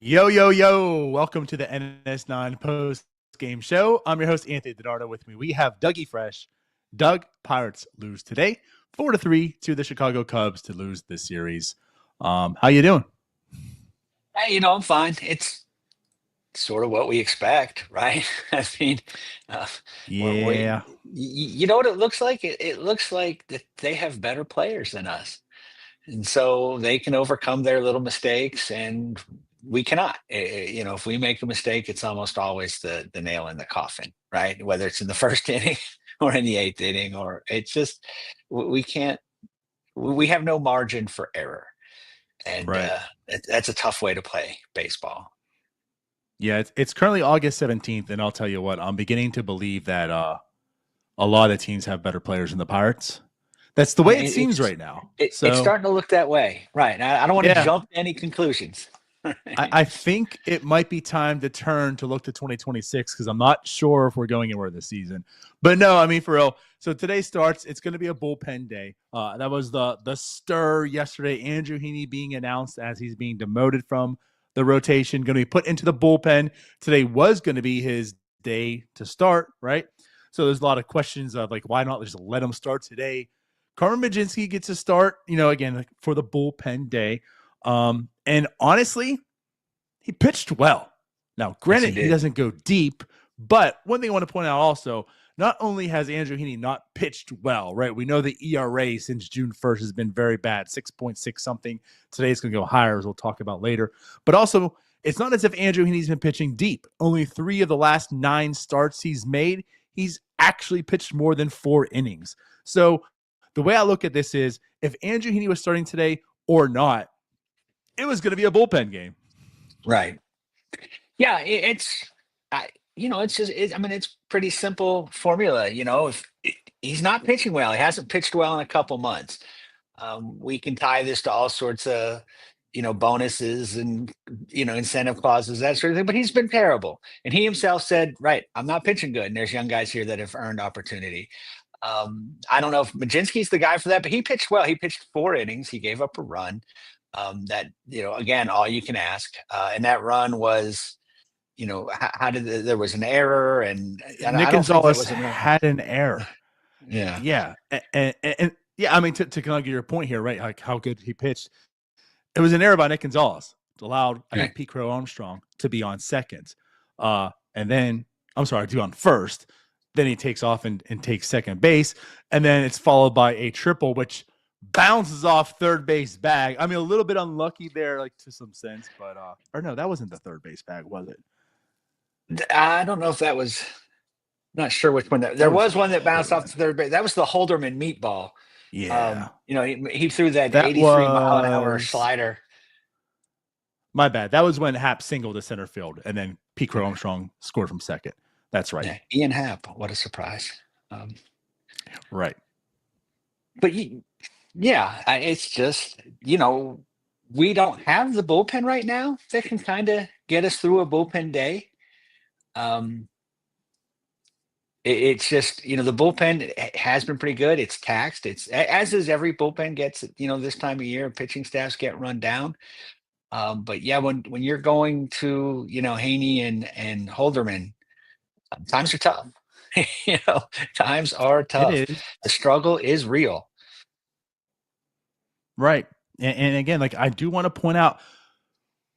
Yo, yo, yo. Welcome to the NS9 Postgame Show. I'm your host, Anthony DiNardo. With me, we have Dougie Fresh. Doug, Pirates lose today, 4-3 to the Chicago Cubs to lose this series. How you doing? Hey, I'm fine. It's sort of what we expect, right? I mean, uh, Yeah, you know what it looks like? It looks like that they have better players than us, and so they can overcome their little mistakes, and we cannot. If we make a mistake, it's almost always the nail in the coffin, right? Whether it's in the first inning or in the eighth inning, or it's just we can't. We have no margin for error, and right. that's a tough way to play baseball. Yeah, it's currently August 17th, and I'll tell you what, I'm beginning to believe that a lot of teams have better players than the Pirates. That's the I way mean, it seems right now. it's So, starting to look that way, right? I don't want to yeah, jump to any conclusions. I think it might be time to turn to look to 2026 because I'm not sure if we're going anywhere this season. But no, I mean, for real. So today starts. It's going to be a bullpen day. That was the stir yesterday. Andrew Heaney being announced as he's being demoted from the rotation, going to be put into the bullpen. Today was going to be his day to start, right? So there's a lot of questions of like, why not just let him start today? Carmen Mlodzinski gets a start, again, like for the bullpen day. And honestly, he pitched well. Now, Yes, he granted, he did. doesn't go deep, but one thing I want to point out also, not only has Andrew Heaney not pitched well, right? We know the ERA since June 1st has been very bad, 6.6 something. Today it's going to go higher, as we'll talk about later. But also, it's not as if Andrew Heaney's been pitching deep. Only 3 of the last 9 starts he's made, he's actually pitched more than 4 innings. So the way I look at this is, if Andrew Heaney was starting today or not, it was going to be a bullpen game. Right. Yeah, it's just, I mean, it's pretty simple formula. If he's not pitching well, he hasn't pitched well in a couple months. We can tie this to all sorts of, bonuses and, incentive clauses, that sort of thing, but he's been terrible. And he himself said, right, I'm not pitching good. And there's young guys here that have earned opportunity. I don't know if Mlodzinski's the guy for that, but he pitched well. He pitched 4 innings. He gave up a run. That, again, all you can ask. And that run was, how did there was an error, and Nick I don't think that Gonzales was an error. had an error. Yeah. Yeah. And yeah, I mean, to kind of get your point here, right? Like how good he pitched. It was an error by Nick Gonzales. It allowed, I Right. think, Pete Crow Armstrong to be on second. And then, I'm sorry, to be on first. Then he takes off and takes second base. And then it's followed by a triple, which bounces off third base bag. I mean, a little bit unlucky there, like to some sense, but or no, that wasn't the third base bag, was it? I don't know if that was. Not sure which one. There That was was one that bounced off Holderman. the third base. That was the Holderman meatball. Yeah. He threw that That 83-mile-an-hour was slider. my bad. That was when Hap singled to center field, and then Pete Crow Armstrong scored from second. That's right. Yeah, Ian Happ. What a surprise. Right. But yeah, it's just, we don't have the bullpen right now that can kind of get us through a bullpen day. Um, it's just, the bullpen has been pretty good. It's taxed. It's as is every bullpen gets, this time of year, pitching staffs get run down. But yeah, when you're going to, Haney and Holderman, times are tough. Times are It tough. is. The struggle is real. Right. And again, like I do want to point out,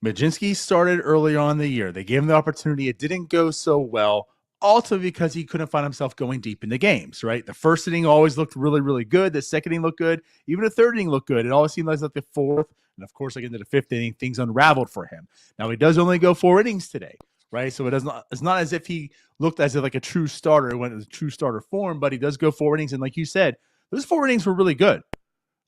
Mlodzinski started early on in the year. They gave him the opportunity. It didn't go so well, also because he couldn't find himself going deep in the games, right? The first inning always looked really, really good. The second inning looked good. Even the third inning looked good. It always seemed like the fourth. And of course, like into the fifth inning, things unraveled for him. Now, he does only go 4 innings today, right? So it's not as if he looked as if like a true starter when it was a true starter form, but he does go 4 innings. And like you said, those 4 innings were really good.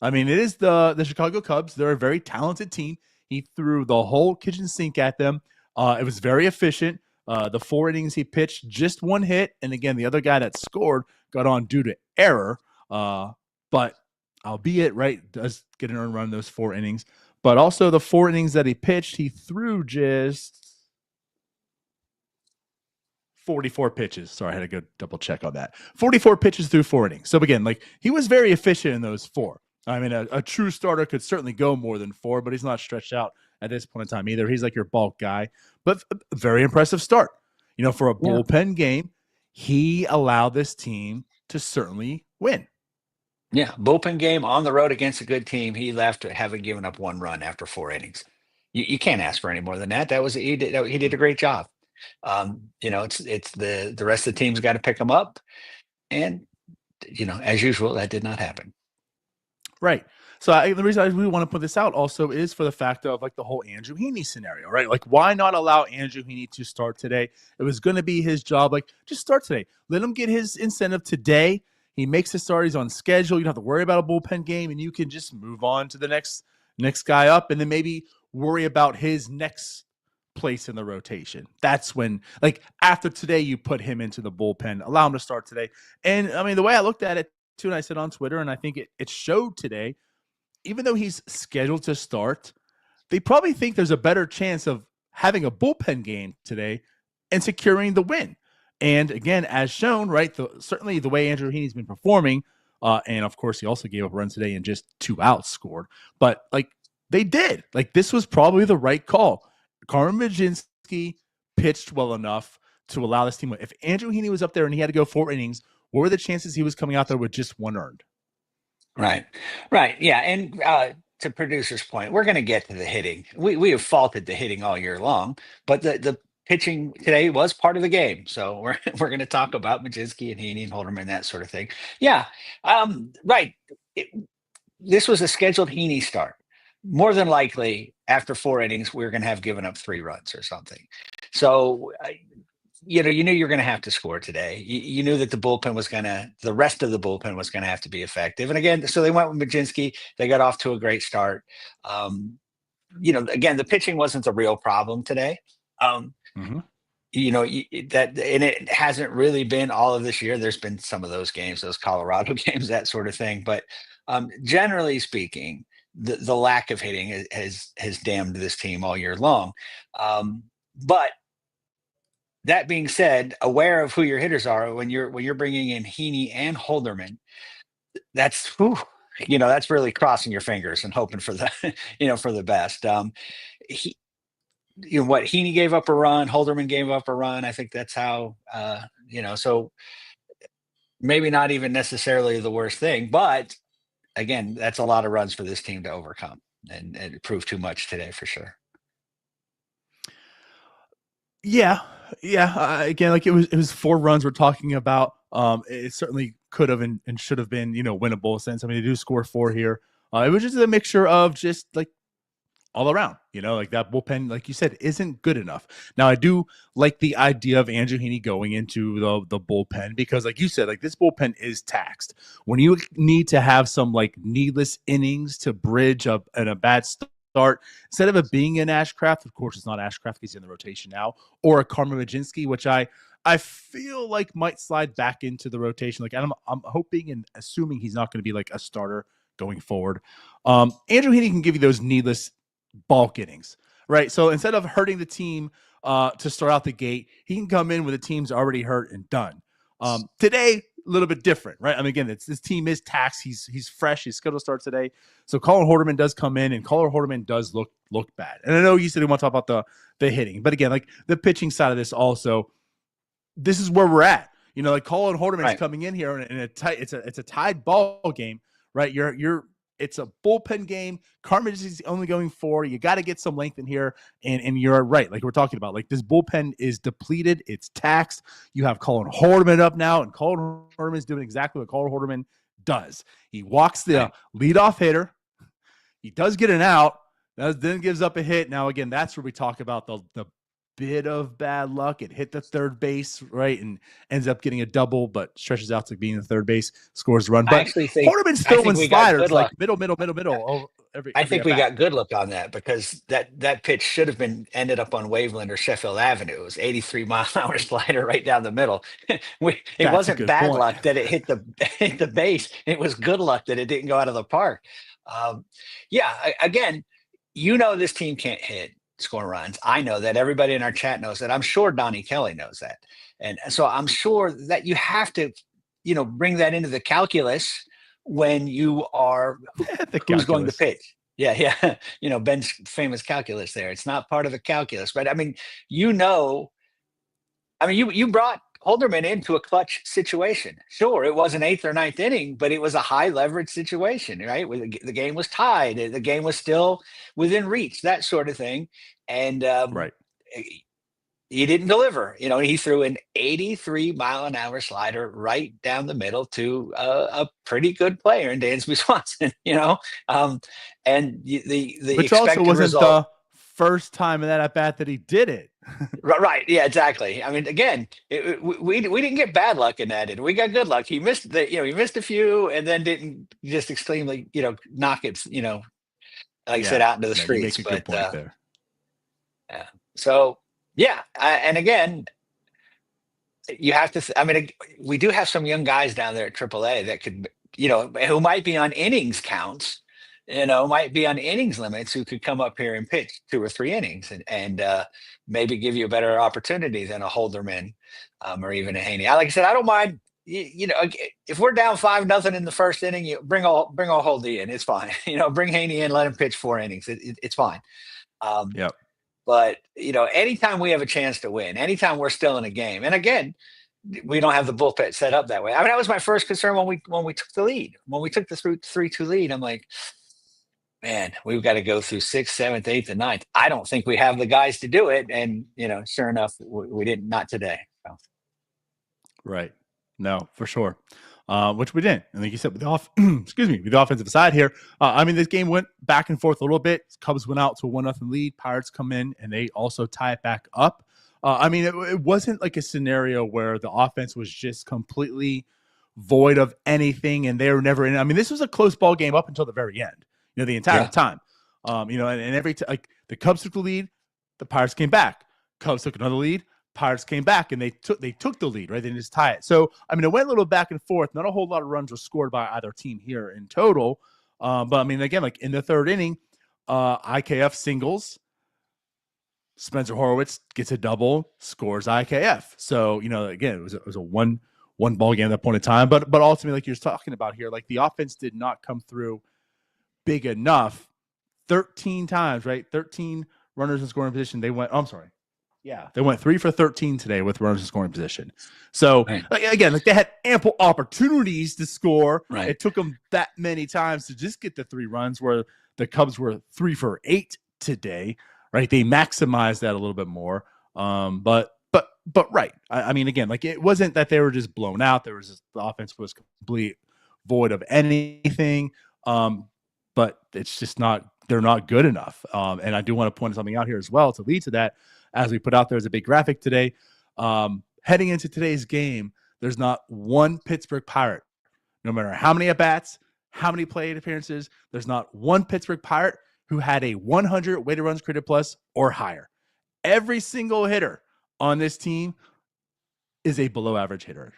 I mean, it is the Chicago Cubs. They're a very talented team. He threw the whole kitchen sink at them. It was very efficient. The 4 innings he pitched, just 1 hit. And again, the other guy that scored got on due to error. But albeit, right, does get an earned run those 4 innings. But also the 4 innings that he pitched, he threw just 44 pitches. Sorry, I had to go double check on that. 44 pitches through 4 innings. So again, like he was very efficient in those 4. I mean, a true starter could certainly go more than 4, but he's not stretched out at this point in time either. He's like your bulk guy, but a very impressive start. For a bullpen game, he allowed this team to certainly win. Yeah, bullpen game on the road against a good team. He left having given up 1 run after 4 innings. You can't ask for any more than that. He did a great job. It's the rest of the team's got to pick him up, and as usual, that did not happen. Right. So the reason I really want to put this out also is for the fact of like the whole Andrew Heaney scenario, right? Like, why not allow Andrew Heaney to start today? It was going to be his job. Like, just start today. Let him get his incentive today. He makes his start. He's on schedule. You don't have to worry about a bullpen game, and you can just move on to the next guy up, and then maybe worry about his next place in the rotation. That's when, like, after today, you put him into the bullpen, allow him to start today. And I mean, the way I looked at it too, and I said on Twitter, and I think it showed today, even though he's scheduled to start, they probably think there's a better chance of having a bullpen game today and securing the win. And again, as shown, right, certainly the way Andrew Heaney's been performing, and of course he also gave up a run today and just 2 outs scored. But like, they did. Like, this was probably the right call. Carmen Mlodzinski pitched well enough to allow this team win. If Andrew Heaney was up there and he had to go 4 innings, what were the chances he was coming out there with just 1 earned? Right. Yeah. And to producer's point, we're going to get to the hitting. We have faulted the hitting all year long, but the pitching today was part of the game. So we're going to talk about Mlodzinski and Heene and Holderman, that sort of thing. Yeah. Right. This was a scheduled Heaney start. More than likely, after 4 innings, we're going to have given up 3 runs or something. So, you knew you were going to have to score today. You knew that the rest of the bullpen was going to have to be effective. And again, so they went with Mlodzinski. They got off to a great start. Again, the pitching wasn't the real problem today. And it hasn't really been all of this year. There's been some of those games, those Colorado games, that sort of thing. But generally speaking, the lack of hitting has damned this team all year long. But that being said, aware of who your hitters are when you're bringing in Heaney and Holderman, that's really crossing your fingers and hoping for the for the best. Heaney gave up a run, Holderman gave up a run. I think that's how so maybe not even necessarily the worst thing, but again, that's a lot of runs for this team to overcome, and it proved too much today for sure. Yeah. Again, like, it was 4 runs we're talking about. It certainly could have and should have been, winnable sense. I mean, they do score 4 here. It was just a mixture of just like all around, like that bullpen, like you said, isn't good enough. Now, I do like the idea of Andrew Heaney going into the bullpen because, like you said, like, this bullpen is taxed. When you need to have some like needless innings to bridge up and a bad start, instead of it being an Ashcraft, of course it's not Ashcraft, he's in the rotation now, or a Carmen Mlodzinski, which I feel like might slide back into the rotation. Like, I'm hoping and assuming he's not going to be like a starter going forward. Andrew Heaney can give you those needless bulk innings, right? So instead of hurting the team to start out the gate, he can come in when the team's already hurt and done. Today, a little bit different, right? I mean, again, this team is taxed. He's fresh. His schedule starts today. So Colin Horman does come in, and Colin Horman does look bad. And I know you said you want to talk about the hitting, but again, like, the pitching side of this also, this is where we're at. Like, Colin Horman is coming in here in it's a tied ball game, right? It's a bullpen game. Carmen is only going 4. You got to get some length in here. And you're right. Like, we're talking about, like, this bullpen is depleted. It's taxed. You have Colin Horman up now, and Colin Horman is doing exactly what Colin Horman does. He walks the leadoff hitter. He does get an out, then gives up a hit. Now, again, that's where we talk about the bit of bad luck. It hit the third base, right, and ends up getting a double, but stretches out to being the third base, scores a run. But Horman's throwing sliders like middle. I think we got good luck on that, because that pitch should have ended up on Waveland or Sheffield Avenue. It was 83-mile-an-hour slider right down the middle. It wasn't bad luck that it hit the base. It was good luck that it didn't go out of the park. Again, this team can't hit, score runs. I know that. Everybody in our chat knows that. I'm sure Donnie Kelly knows that. And so I'm sure that you have to, bring that into the calculus when you are who's going to pitch. Yeah, yeah. Ben's famous calculus there. It's not part of the calculus, but I mean, you know, you brought Holderman into a clutch situation. Sure, it was an eighth or ninth inning, but it was a high leverage situation, right? The game was tied, the game was still within reach, that sort of thing, and Right. he didn't deliver. He threw an 83-mile-an-hour slider right down the middle to a pretty good player in Dansby Swanson. And the Which also expected wasn't result. the first time in that at bat that he did it. Right. Yeah, exactly. I mean, again, we didn't get bad luck in that. We got good luck. He missed he missed a few and then didn't just extremely, knock it, like I said, Yeah. out into the No, you streets. make a good But point there. yeah. So yeah, and again, you have to. I mean, we do have some young guys down there at AAA that could, who might be on innings counts, might be on innings limits, who could come up here and pitch 2 or 3 innings and maybe give you a better opportunity than a Holderman or even a Haney. Like I said, I don't mind. If we're down 5-0 in the first inning, you bring all Holdy in. It's fine. Bring Haney in, let him pitch 4 innings. It's fine. Um, Yep. but anytime we have a chance to win, anytime we're still in a game, and again, we don't have the bullpen set up that way. I mean, that was my first concern when we took the lead. When we took the 3-2 lead, I'm like, man, we've got to go through sixth, seventh, eighth, and ninth. I don't think we have the guys to do it. And sure enough, we didn't. Not today. So. Right. No, for sure. Which we didn't. And like you said, with the excuse me, with the offensive side here, I mean, this game went back and forth a little bit. Cubs went out to a 1-0 lead. Pirates come in and they also tie it back up. I mean, it wasn't like a scenario where the offense was just completely void of anything and they were never in. I mean, this was a close ball game up until the very end. The entire time. And every like the Cubs took the lead, the Pirates came back. Cubs took another lead. Pirates came back and they took the lead, right? They didn't just tie it. So, I mean, it went a little back and forth. Not a whole lot of runs were scored by either team here in total. But I mean, again, like in the third inning, IKF singles. Spencer Horwitz gets a double, scores IKF. So, again, it was a one ball game at that point in time. But ultimately, like you're talking about here, like the offense did not come through big enough. 13 times, right? 13 runners in scoring position. They went, they went 3 for 13 today with runners in scoring position. So again, like they had ample opportunities to score. Right. It took them that many times to just get the 3 runs, where the Cubs were 3 for 8 today. Right. They maximized that a little bit more. But right. I mean, again, like it wasn't that they were just blown out. There was just, the offense was complete void of anything. But it's just they're not good enough. And I do want to point something out here as well to lead to that. As we put out there as a big graphic today, heading into today's game, there's not one Pittsburgh Pirate, no matter how many at-bats, how many plate appearances, there's not one Pittsburgh Pirate who had a 100 weighted runs created plus or higher. Every single hitter on this team is a below average hitter.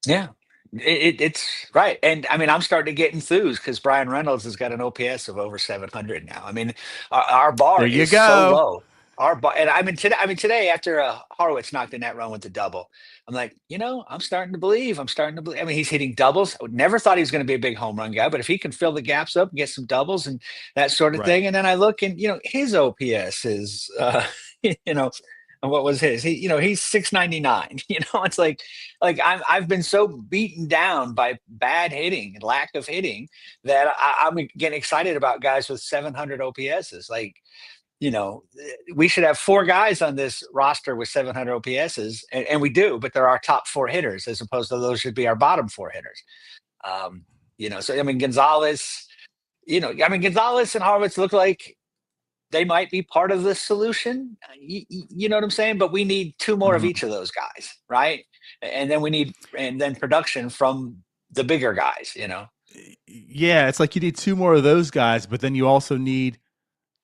Yeah. It's right. And I mean, I'm starting to get enthused because Brian Reynolds has got an OPS of over 700 now. I mean, our bar is so low. Our bar, and I mean today after Horwitz knocked in that run with the double, I'm like, I'm starting to believe. I mean, he's hitting doubles. I never thought he was going to be a big home run guy, but if he can fill the gaps up, get some doubles and that sort of thing, and then I look and his OPS is, and what was his? He's 699. It's like I've been so beaten down by bad hitting and lack of hitting that I'm getting excited about guys with 700 OPSs. Like, we should have 4 guys on this roster with 700 OPSs, and we do, but they're our top 4 hitters as opposed to those should be our bottom 4 hitters. So I mean, Gonzalez and Horwitz look like they might be part of the solution. You know what I'm saying? But we need 2 more of each of those guys, right? And then production from the bigger guys, Yeah, it's like you need 2 more of those guys, but then you also need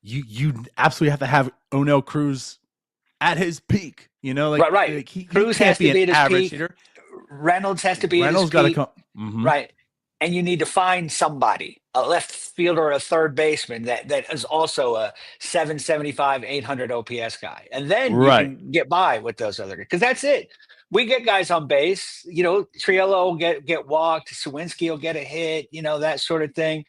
you absolutely have to have O'Neill Cruz at his peak. Right. Like Cruz can't has to be at his peak. Hitter. Reynolds has to be at his peak. Reynolds got to come. Right. And you need to find somebody, a left fielder or a third baseman that is also a 775, 800 OPS guy. And then you can get by with those other guys. Because that's it. we get guys on base. Triolo will get walked. Sawinski will get a hit. That sort of thing.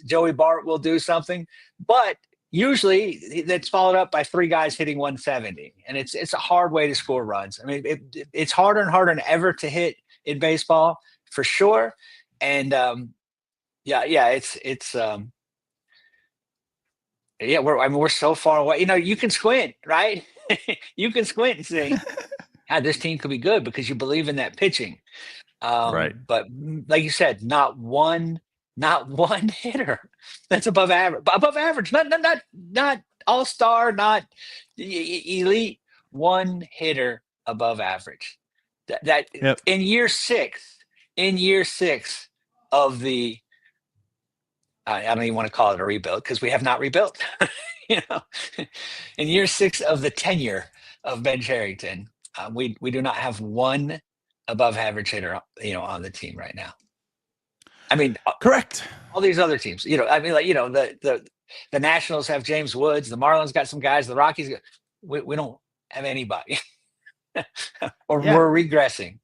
Joey Bart will do something, but usually that's followed up by 3 guys hitting 170, and it's a hard way to score runs. I mean, it's harder and harder than ever to hit in baseball, for sure. And we're so far away. You can squint, right? You can squint and say, this team could be good because you believe in that pitching. Right. But like you said, not one hitter that's above average. Above average, not all-star, not elite. One hitter above average. That Yep. in year six of the I don't even want to call it a rebuild because we have not rebuilt. In year 6 of the tenure of Ben Cherington, we do not have one above average hitter, on the team right now. I mean, correct. All these other teams, the Nationals have James Woods, the Marlins got some guys, the Rockies, we don't have anybody, or we're regressing.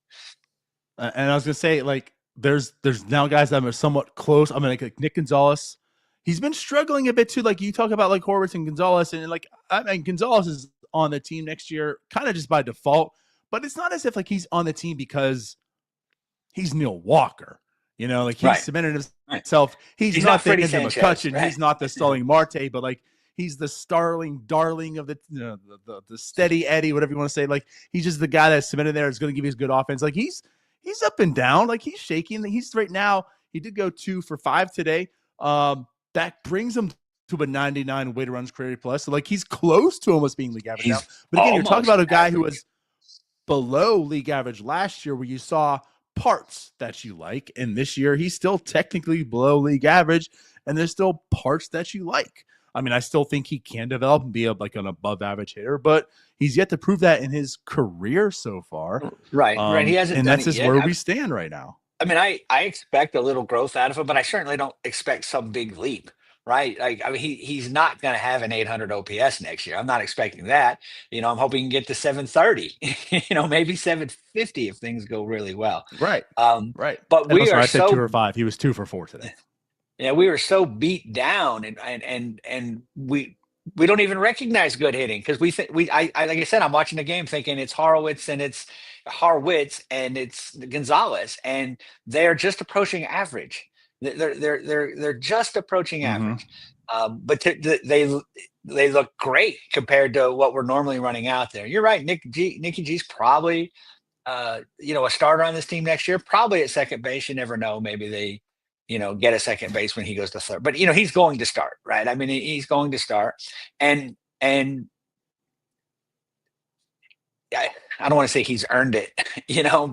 And I was gonna say, like, there's now guys that are somewhat close. I mean, like Nick Gonzales, he's been struggling a bit too. Like you talk about like Horwitz and Gonzalez, and like Gonzalez is on the team next year, kind of just by default. But it's not as if like he's on the team because he's Neil Walker. Like he's cemented himself. He's not the Izzy McCutcheon. Right? He's not the Starling Marte, but like he's the Starling darling of the steady Eddie, whatever you want to say. Like he's just the guy that's cemented there. Is going to give you his good offense. Like he's up and down. Like he's shaking. He's right now. He did go 2 for 5 today. That brings him to a 99 weighted runs created plus. So like he's close to almost being league average now. But again, you're talking about a guy who was below league average last year, where you saw parts that you like, and this year he's still technically below league average, and there's still parts that you like. I mean, I still think he can develop and be an above average hitter, but he's yet to prove that in his career so far. Right. He hasn't, and done that's just where we stand right now. I mean, I expect a little growth out of him, but I certainly don't expect some big leap. Right. Like, I mean, he's not going to have an 800 OPS next year. I'm not expecting that. I'm hoping he can get to 730, maybe 750 if things go really well. Right. Right. But we are so 2 for 5. He was 2 for 4 today. Yeah. We were so beat down and we don't even recognize good hitting because like I said, I'm watching the game thinking it's Horwitz and it's Gonzalez, and they're just approaching average. They're just approaching average, but they look great compared to what we're normally running out there. You're right, Nicky G's probably a starter on this team next year, probably at second base. You never know, maybe they get a second base when he goes to third, but he's going to start, right? I mean, he's going to start, and I don't want to say he's earned it,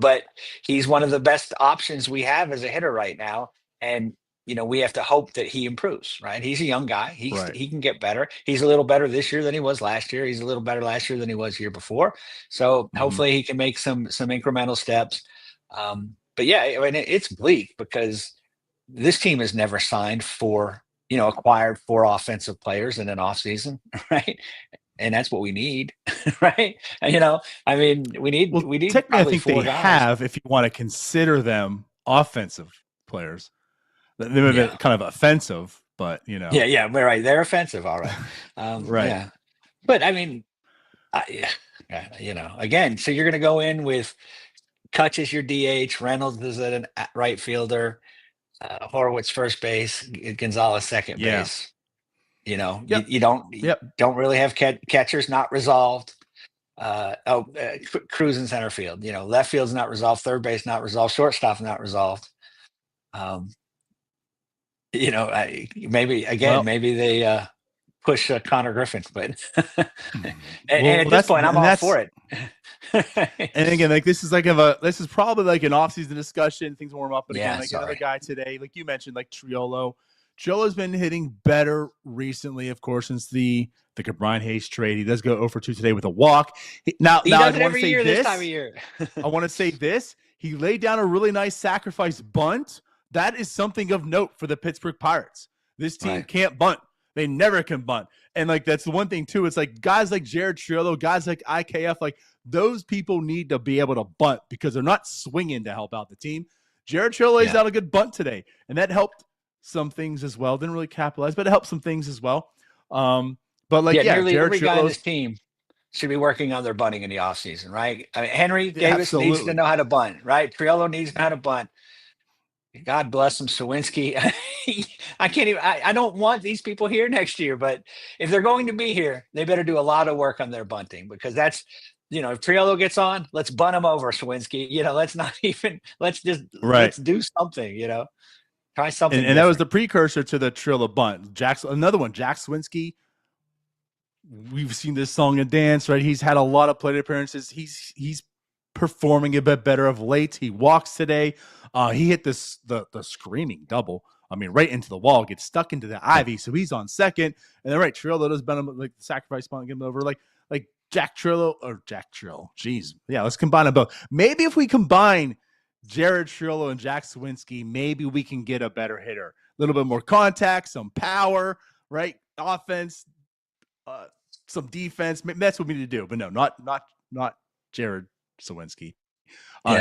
but he's one of the best options we have as a hitter right now. And, we have to hope that he improves, right? He's a young guy. He can get better. He's a little better this year than he was last year. He's a little better last year than he was year before. So hopefully he can make some incremental steps. But yeah, I mean, it's bleak because this team has never signed acquired 4 offensive players in an off season, right? And that's what we need, right? I mean, we need technically, I think 4 they guys. have, if you want to consider them offensive players. They may be kind of offensive, but Yeah, we're right. They're offensive, all right. Right. Yeah. But I mean, again, so you're going to go in with Kutch as your DH, Reynolds is an right fielder, Horwitz first base, Gonzalez second base. You don't really have catchers not resolved. Cruz in center field. Left field's not resolved, third base not resolved, shortstop not resolved. Maybe they push Connor Griffin, but and at this point, I'm all for it. And again, like this is probably like an offseason discussion. Things warm up, but again, another guy today, like you mentioned, like Triolo. Cholo's been hitting better recently, of course, since the Brian Hayes trade. He does go 0 for 2 today with a walk. Now I want to say this time of year. I want to say this. He laid down a really nice sacrifice bunt. That is something of note for the Pittsburgh Pirates. This team can't bunt. They never can bunt. And like that's the one thing too. It's like guys like Jared Triolo, guys like IKF, like those people need to be able to bunt because they're not swinging to help out the team. Jared Triolo lays out a good bunt today, and that helped some things as well. Didn't really capitalize, but it helped some things as well. But like, nearly Jared every guy on Triolo this team should be working on their bunting in the offseason, right? I mean, Henry Davis needs to absolutely. know how to bunt, right? Triolo needs to know how to bunt. God bless him, Sawinski. I can't even. I don't want these people here next year, but if they're going to be here, they better do a lot of work on their bunting because that's, if Triolo gets on, let's bunt him over, Sawinski. Let's not even. Let's just let's do something. Try something. And that was the precursor to the Triolo bunt. Another one, Jack Sawinski. We've seen this song and dance, right? He's had a lot of plate appearances. He's performing a bit better of late. He walks today. He hit the screaming double. I mean, right into the wall, gets stuck into the ivy. So he's on second. And then Triolo does better, like the sacrifice bunt, get him over. Like Jack Triolo. Jeez. Yeah, let's combine them both. Maybe if we combine Jared Triolo and Jack Sawinski, maybe we can get a better hitter. A little bit more contact, some power, right? Offense, some defense. Maybe that's what we need to do. But no, not Jared Sawinski.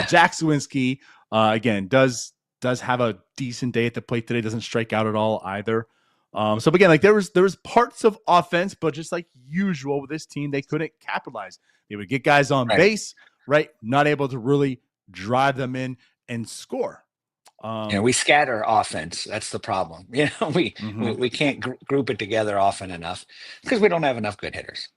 Jack Sawinski, again, does have a decent day at the plate today. Doesn't strike out at all either. So again, like there was parts of offense, but just like usual with this team, they couldn't capitalize. They would get guys on base, right? Not able to really drive them in and score. We scatter offense. That's the problem. We can't group it together often enough because we don't have enough good hitters.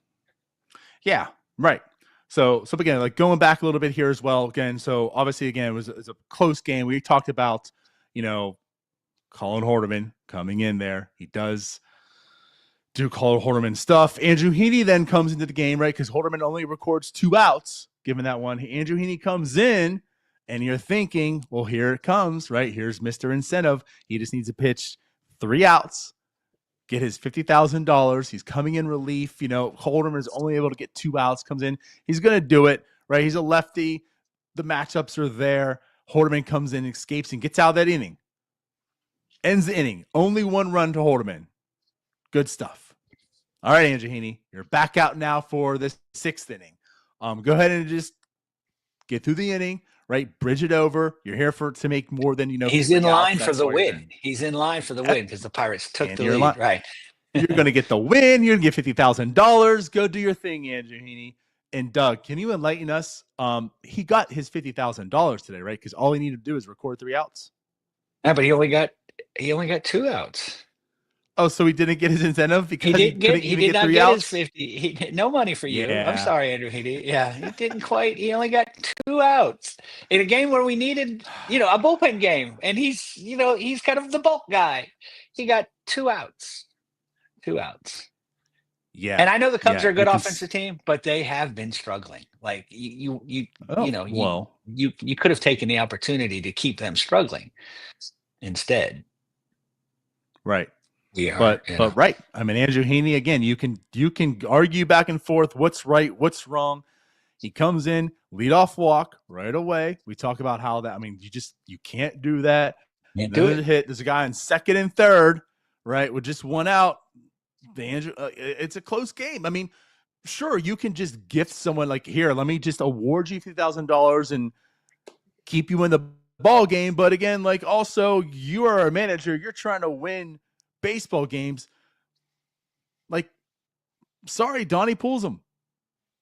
Yeah, right. So again, like going back a little bit here as well. Again, so obviously, again, it was a close game. We talked about, Colin Horman coming in there. He does do Colin Horman stuff. Andrew Heaney then comes into the game, right? Because Holderman only records 2 outs, given that one. Andrew Heaney comes in, and you're thinking, well, here it comes, right? Here's Mr. Incentive. He just needs to pitch 3 outs, get his $50,000. He's coming in relief. Holderman is only able to get 2 outs, comes in. He's going to do it, right? He's a lefty. The matchups are there. Holderman comes in, escapes, and gets out of that inning. Ends the inning. Only 1 run to Holderman. Good stuff. All right, Andrew Heaney, you're back out now for the 6th inning. Go ahead and just get through the inning, right? Bridge it over. You're here to make more than, He's in line for the win. He's in line for the win because the Pirates took the lead, right? You're going to get the win. You're going to get $50,000. Go do your thing, Andrew Heaney. And Doug, can you enlighten us? He got his $50,000 today, right? Because all he needed to do is record 3 outs. Yeah, but he only got 2 outs. Oh, so he didn't get his incentive because he did not get his 50. No money for you. Yeah. I'm sorry, Andrew Heaney. Yeah, he didn't quite. He only got 2 outs in a game where we needed, a bullpen game, and he's kind of the bulk guy. He got 2 outs. 2 outs. Yeah. And I know the Cubs are a good offensive team, but they have been struggling. Like you could have taken the opportunity to keep them struggling instead. Right. But right. I mean, Andrew Heaney, again, you can argue back and forth what's right, what's wrong. He comes in, leadoff walk right away. We talk about how that, I mean, you can't do that. Can't do it. There's a guy in 2nd and 3rd, right, with just 1 out. It's a close game. I mean, sure, you can just gift someone like, here, let me just award you $50,000 and keep you in the ball game. But again, like also you are a manager, you're trying to win baseball games. Like, sorry, Donnie pulls him.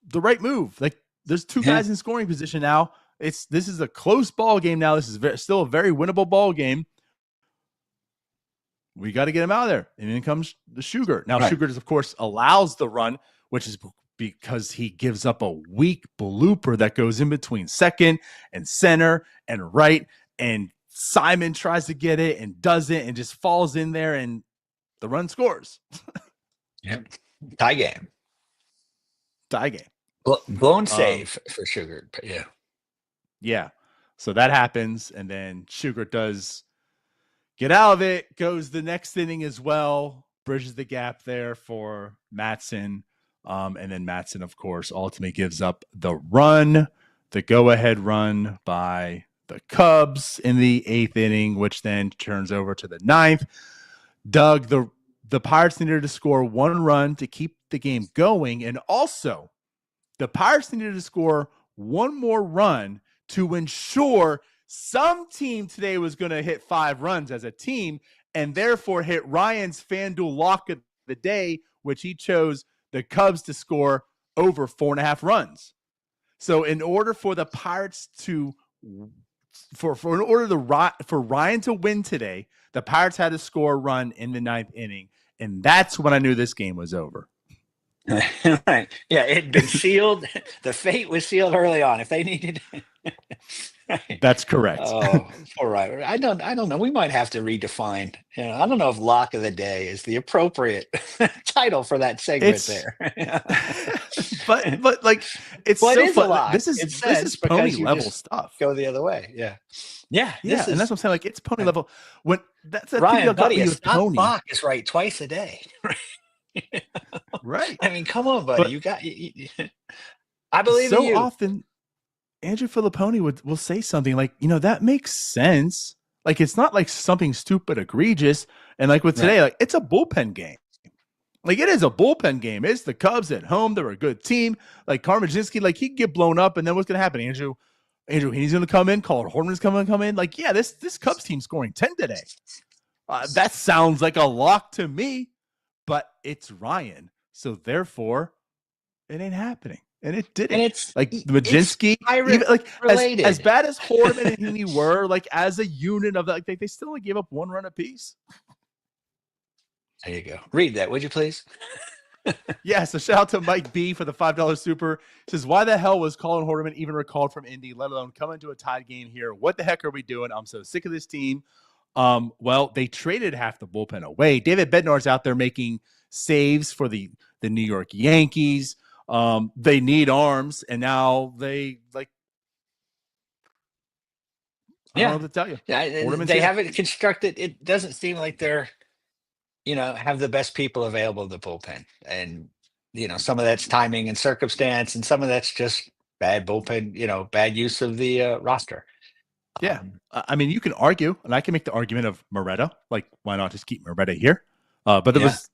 The right move. Like, there's 2 guys in scoring position now. This is a close ball game now. This is still a very winnable ball game. We got to get him out of there. And then comes the Sugar. Now, Sugar, of course, allows the run, which is because he gives up a weak blooper that goes in between second and center and right. And Simon tries to get it and doesn't and just falls in there, and the run scores. Yep. Tie game. Blown save for Sugar. Yeah. Yeah. So that happens, and then Sugar does get out of it, goes the next inning as well, bridges the gap there for Mattson. And then Mattson, of course, ultimately gives up the run, the go-ahead run by the Cubs in the 8th inning, which then turns over to the 9th. Doug, the Pirates needed to score 1 run to keep the game going, and also The Pirates needed to score one more run to ensure some team today was going to hit 5 runs as a team and therefore hit Ryan's FanDuel lock of the day, which he chose the Cubs to score over 4.5 runs. So in order for the Pirates to for Ryan to win today, the Pirates had to score a run in the 9th inning, and that's when I knew this game was over. Right. Yeah, it had been sealed. The fate was sealed early on. If they needed, right. That's correct. Oh, all right. I don't know. We might have to redefine. I don't know if lock of the day is the appropriate title for that segment there. but like it's well, so it is fun. A lock. This is pony level stuff. Go the other way. Yeah. And that's what I'm saying. Like it's pony level. When that's a Ryan, buddy, a stop pony. Lock is right twice a day. Right. I mean, come on, buddy. You got. I believe in you. So often, Andrew Filipponi will say something like, that makes sense. Like it's not like something stupid, egregious. And like with today, like it's a bullpen game. Like it is a bullpen game. It's the Cubs at home. They're a good team. Like Carmen Mlodzinski, like he can get blown up, and then what's going to happen? Andrew Heaney's going to come in. Colin Horman's going to come in. Like, yeah, this Cubs team scoring 10 today. That sounds like a lock to me. But it's Ryan, so therefore, it ain't happening, and it didn't. And it's like Mlodzinski, even, like as bad as Horwitz and Heene were, like as a unit of that, like they still only gave up 1 run apiece. There you go. Read that, would you please? Yeah. So shout out to Mike B for the $5 super. Says, why the hell was Colin Horman even recalled from Indy, let alone come into a tied game here? What the heck are we doing? I'm so sick of this team. Well, they traded half the bullpen away. David Bednar's out there making saves for the New York Yankees. They need arms, and now they I don't know what to tell you. Yeah, they have it constructed. It doesn't seem like they're, have the best people available in the bullpen, and some of that's timing and circumstance, and some of that's just bad bullpen. Bad use of the roster. Yeah. I mean, you can argue, and I can make the argument of Moretta. Like, why not just keep Moretta here? But there was,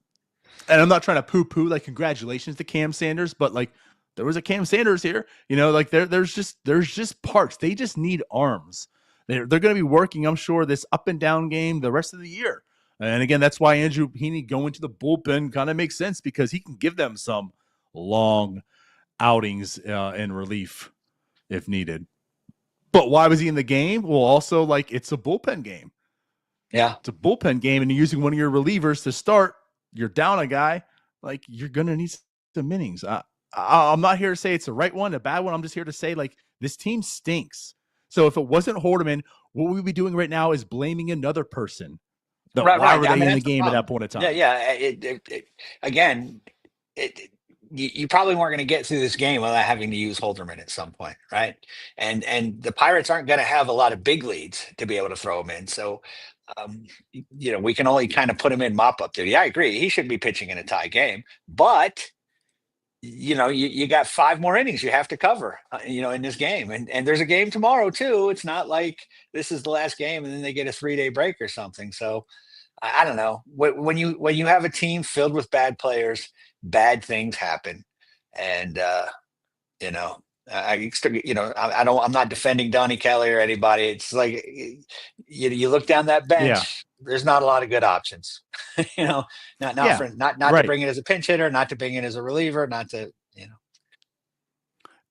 and I'm not trying to poo-poo, like, congratulations to Cam Sanders, but, like, there was a Cam Sanders here. Like, there's just parts. They just need arms. They're going to be working, I'm sure, this up and down game the rest of the year. And, again, that's why Andrew Heaney going to the bullpen kind of makes sense, because he can give them some long outings in relief if needed. But why was he in the game? Well, also, like, it's a bullpen game. Yeah. It's a bullpen game, and you're using one of your relievers to start. You're down a guy. Like, you're going to need some innings. I'm not here to say it's the right one, a bad one. I'm just here to say, like, this team stinks. So if it wasn't Holderman, what we'd be doing right now is blaming another person. Why were they in the game at that point in time? You probably weren't going to get through this game without having to use Holderman at some point, right? And the Pirates aren't going to have a lot of big leads to be able to throw him in. So, we can only kind of put him in mop up there. Yeah, I agree. He shouldn't be pitching in a tie game, but you got 5 more innings you have to cover, in this game. And there's a game tomorrow too. It's not like this is the last game and then they get a 3-day break or something. So I don't know. When you have a team filled with bad players, bad things happen. And, I'm not defending Donnie Kelly or anybody. It's like, you look down that bench, there's not a lot of good options, not to bring it as a pinch hitter, not to bring it as a reliever, not to,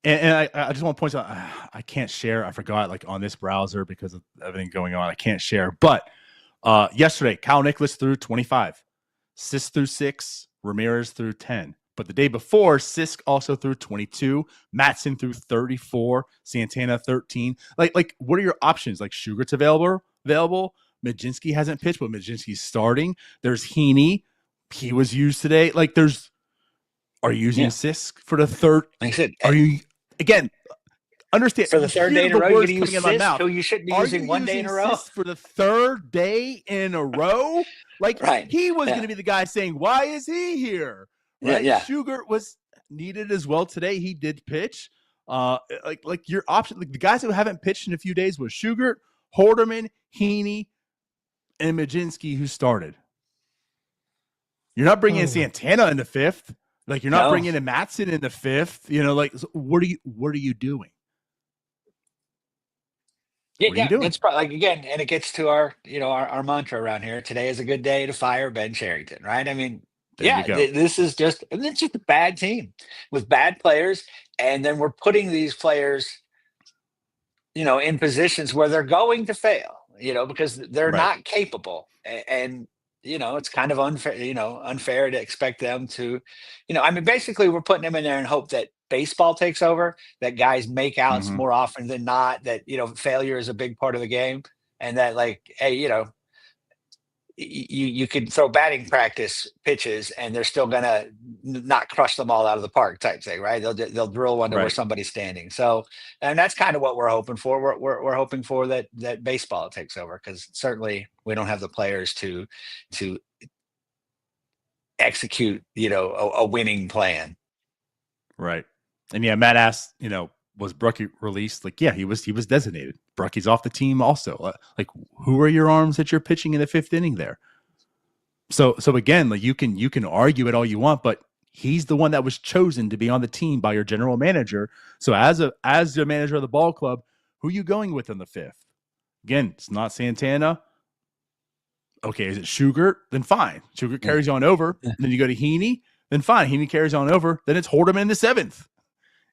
And I just want to point out, I can't share. I forgot, like, on this browser because of everything going on. I can't share. But yesterday, Kyle Nicholas threw 25, Sisk threw 6, Ramirez threw 10. But the day before, Sisk also threw 22, Mattson threw 34, Santana 13. Like, what are your options? Like, Sugart's available. Mlodzinski hasn't pitched, but Mlodzinski's starting. There's Heaney. He was used today. Like, are you using Sisk for the third? Like I said, are you, again, understand, for the third day in a row, you're going to use Sisk, who you shouldn't be using one day in a row? For the third day in a row? Like, he was going to be the guy saying, why is he here? Right? Sugart was needed as well today. He did pitch. Like your option, like the guys who haven't pitched in a few days was Sugart, Holderman, Heaney, and Mlodzinski, who started. You're not bringing in Santana in the 5th. Like you're not bringing in Mattson in the 5th. You know, like so what are you doing? Yeah, that's probably like again, and it gets to our our mantra around here. Today is a good day to fire Ben Cherington, right? I mean, There you go. this is just it's just a bad team with bad players, and then we're putting these players, in positions where they're going to fail, because they're Right. not capable, and it's kind of unfair, unfair to expect them to, I mean, basically we're putting them in there and hope that baseball takes over, that guys make outs Mhm. more often than not, that failure is a big part of the game, and that like, hey, you could throw batting practice pitches and they're still gonna not crush them all out of the park type thing, right? They'll drill one to where Right. somebody's standing. So, and that's kind of what we're hoping for. We're hoping for that baseball takes over, because certainly we don't have the players to execute a winning plan. Right. And yeah, Matt asked, was Brucky released? Like, yeah, he was designated. Brucky's off the team also. Like, who are your arms that you're pitching in the 5th inning there? So again, like you can argue it all you want, but he's the one that was chosen to be on the team by your general manager. So as the manager of the ball club, who are you going with in the 5th? Again, it's not Santana. Okay, is it Shugart? Then fine. Shugart carries on over. Yeah. Then you go to Heaney. Then fine. Heaney carries on over. Then it's Horderman in the 7th.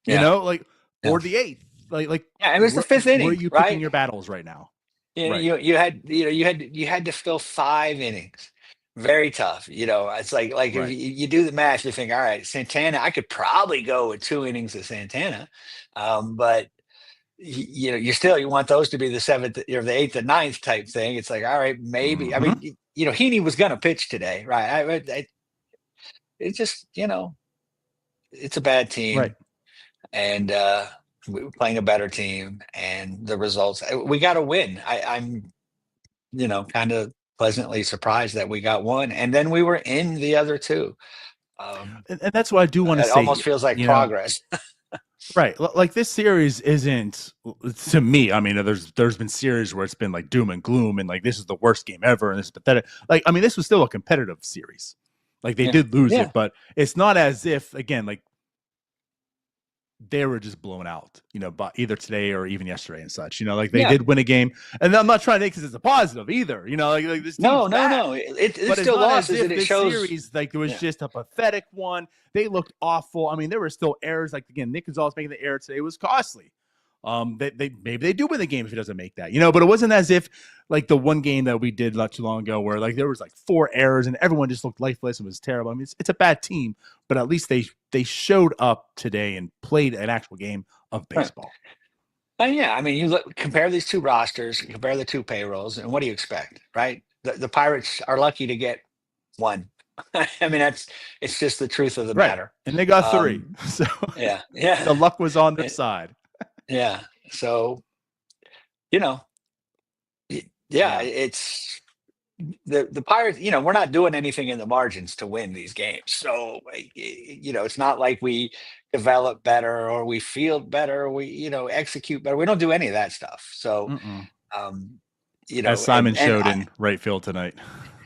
Or the 8th. Like yeah, it was the 5th inning. Where are you right? picking your battles right now? Right. You had to fill 5 innings. Very tough. It's like right. if you do the math, you think, all right, Santana, I could probably go with 2 innings of Santana, but you want those to be the 7th or the 8th and 9th type thing. It's like, all right, maybe. Mm-hmm. I mean, Heaney was going to pitch today, right? It's just it's a bad team, Right. and we were playing a better team, and the results. We got to win. I'm kind of pleasantly surprised that we got one, and then we were in the other 2. And that's what I do want to It say. almost feels like progress. Right. Like this series isn't, to me, I mean, there's been series where it's been like doom and gloom and like this is the worst game ever and this is pathetic. Like, I mean, this was still a competitive series. Like they did lose it, but it's not as if, again, like they were just blown out, by either today or even yesterday and such, like they did win a game. And I'm not trying to, because it's a positive either, like this. No. It still losses, and it shows. Series, like it was just a pathetic one. They looked awful. I mean, there were still errors. Like again, Nick Gonzales making the error today was costly. Maybe they do win the game if he doesn't make that, but it wasn't as if like the one game that we did not too long ago where like there was like 4 errors and everyone just looked lifeless and was terrible. I mean, it's a bad team, but at least they showed up today and played an actual game of baseball. Right. And I mean, you compare these 2 rosters, compare the 2 payrolls, and what do you expect, right? The Pirates are lucky to get 1. I mean, it's just the truth of the matter. And they got 3. So yeah, the luck was on their side. Yeah. So, it's the Pirates, we're not doing anything in the margins to win these games. So, it's not like we develop better or we field better, or we, execute better. We don't do any of that stuff. So, as Simon showed in right field tonight.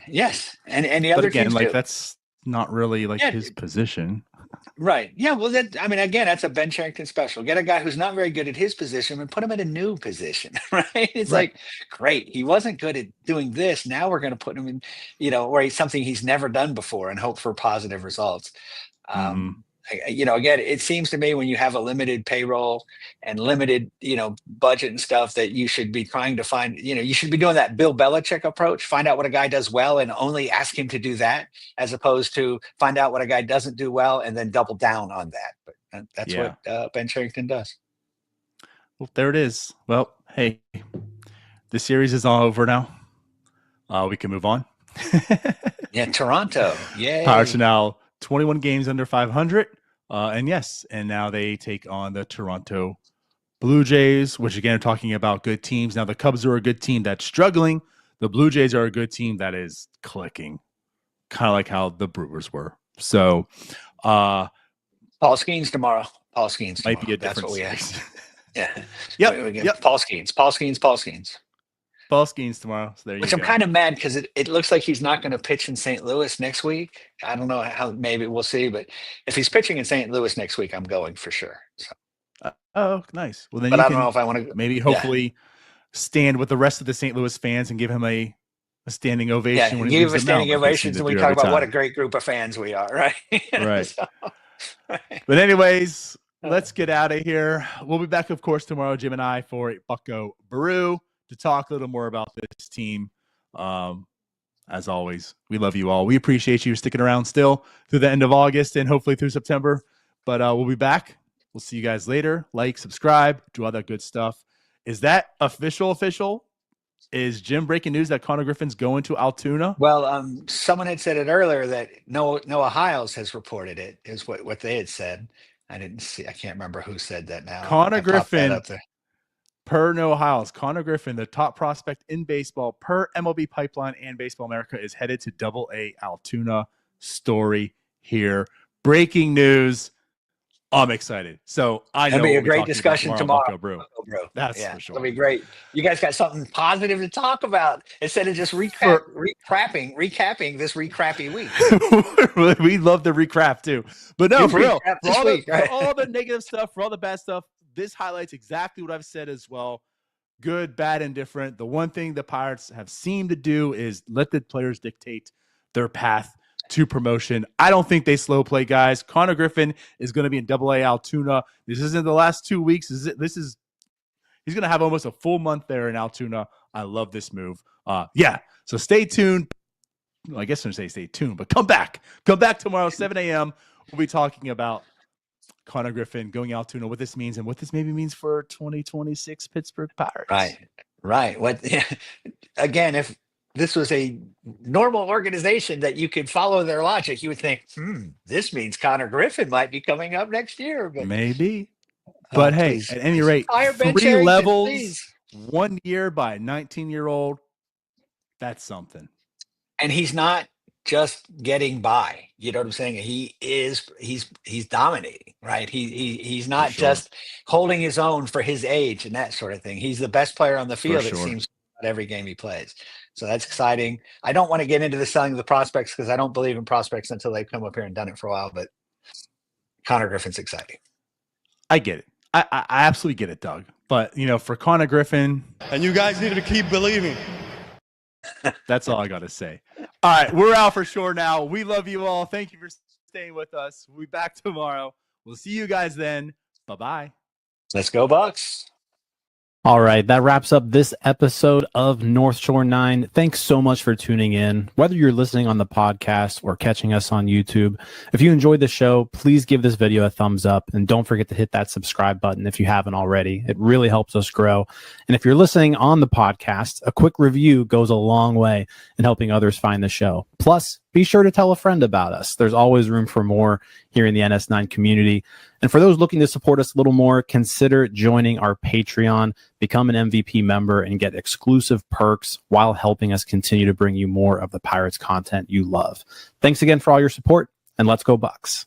Yes. And the other again, teams like do. That's not really like his position. Right. Yeah. Well, again, that's a Ben Cherington special. Get a guy who's not very good at his position and put him in a new position. Right. It's like, great. He wasn't good at doing this. Now we're going to put him in, where he's something he's never done before and hope for positive results. Again, it seems to me when you have a limited payroll and limited, budget and stuff, that you should be trying to find, you should be doing that Bill Belichick approach, find out what a guy does well and only ask him to do that, as opposed to find out what a guy doesn't do well and then double down on that. But that's what Ben Cherington does. Well, there it is. Well, hey, the series is all over now. We can move on. Toronto. Yay. Pirates are now 21 games under 500. And now they take on the Toronto Blue Jays, which again are talking about good teams. Now the Cubs are a good team that's struggling. The Blue Jays are a good team that is clicking, kind of like how the Brewers were. So, Paul Skeens tomorrow. Paul Skeens might be a That's different what we series. have. Yeah. Yep. Paul Skeens. False games tomorrow. So there you Which go. I'm kind of mad because it looks like he's not going to pitch in St. Louis next week. I don't know how, maybe we'll see. But if he's pitching in St. Louis next week, I'm going for sure. So, Oh, nice. Well, then but you I can don't know if I want to maybe hopefully stand with the rest of the St. Louis fans and give him a standing ovation. Yeah, when he give leaves a the standing mound, like they ovation seem to and we do talk every about what a time. great group of fans we are, right? Right. So, right. But anyways, let's get out of here. We'll be back, of course, tomorrow, Jim and I, for a Bucko Brew to talk a little more about this team. As always, we love you all. We appreciate you sticking around still through the end of August and hopefully through September. But we'll be back. We'll see you guys later. Like, subscribe, do all that good stuff. Is that official? Is Jim breaking news that Connor Griffin's going to Altoona? Well, someone had said it earlier that Noah Hiles has reported it, is what they had said. I didn't see. I can't remember who said that now. Connor Griffin, up there. per Noah Hiles, Connor Griffin, the top prospect in baseball per MLB Pipeline and Baseball America, is headed to Double-A Altoona. Story here. Breaking news. I'm excited. So I know It'll be a we'll great discussion tomorrow. Bucko Brew. That's for sure. It'll be great. You guys got something positive to talk about instead of just recapping this recrappy week. We love the recrap too. But no, for real, for all the negative stuff, for all the bad stuff, this highlights exactly what I've said as well. Good, bad, and different. The one thing the Pirates have seemed to do is let the players dictate their path to promotion. I don't think they slow play, guys. Connor Griffin is going to be in Double-A Altoona. This isn't the last 2 weeks. He's going to have almost a full month there in Altoona. I love this move. So stay tuned. Well, I guess I'm going to say stay tuned, but come back tomorrow, 7 a.m. We'll be talking about Connor Griffin going Altoona, what this means and what this maybe means for 2026 Pittsburgh Pirates. Right. Again, if this was a normal organization that you could follow their logic, you would think, this means Connor Griffin might be coming up next year. But maybe. But hey, please, at any rate, 3 levels, 1 year by a 19-year-old. That's something. And he's not just getting by. You know what I'm saying? He's dominating, right? He's not just holding his own for his age and that sort of thing. He's the best player on the field, it seems, at every game he plays. So that's exciting. I don't want to get into the selling of the prospects because I don't believe in prospects until they've come up here and done it for a while. But Connor Griffin's exciting. I get it. I absolutely get it, Doug. But, for Connor Griffin. And you guys need to keep believing. That's all I got to say. All right, we're out for sure now. We love you all. Thank you for staying with us. We'll be back tomorrow. We'll see you guys then. Bye-bye. Let's go, Bucks. All right, that wraps up this episode of North Shore 9. Thanks so much for tuning in, whether you're listening on the podcast or catching us on YouTube. If you enjoyed the show, please give this video a thumbs up, and don't forget to hit that subscribe button if you haven't already. It really helps us grow. And if you're listening on the podcast, a quick review goes a long way in helping others find the show. Plus, be sure to tell a friend about us. There's always room for more here in the NS9 community. And for those looking to support us a little more, consider joining our Patreon, become an MVP member, and get exclusive perks while helping us continue to bring you more of the Pirates content you love. Thanks again for all your support, and let's go Bucks.